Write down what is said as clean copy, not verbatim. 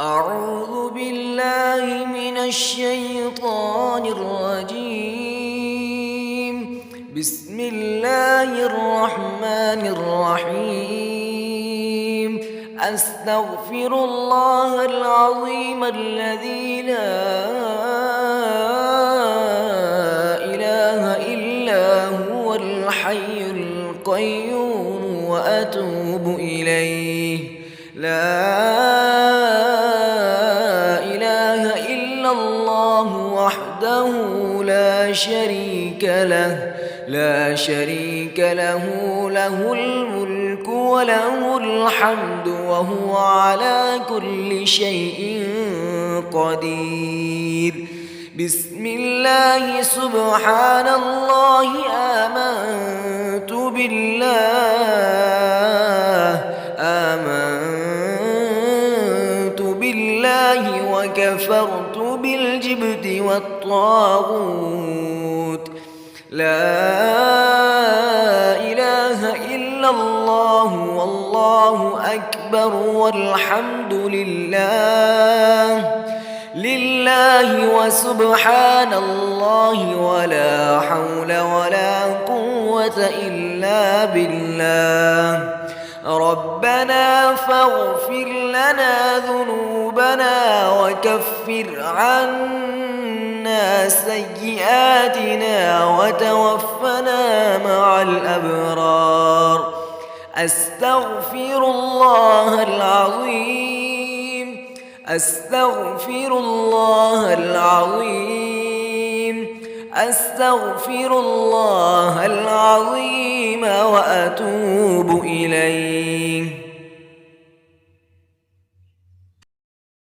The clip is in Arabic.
أعوذ بالله من الشيطان الرجيم. بسم الله الرحمن الرحيم. أستغفر الله العظيم الذي لا إله إلا هو الحي القيوم وأتوب إليه. لا وحده لا شريك له له الملك وله الحمد وهو على كل شيء قدير. بسم الله سبحان الله آمنت بالله وكفرت بالجبت والطاغوت. لا إله إلا الله والله أكبر والحمد لله وسبحان الله ولا حول ولا قوة إلا بالله. ربنا فاغفر لنا ذنوبنا وكفر عنا سيئاتنا وتوفنا مع الأبرار. أستغفر الله العظيم. أستغفر الله العظيم. أستغفر الله العظيم وأتوب إليه.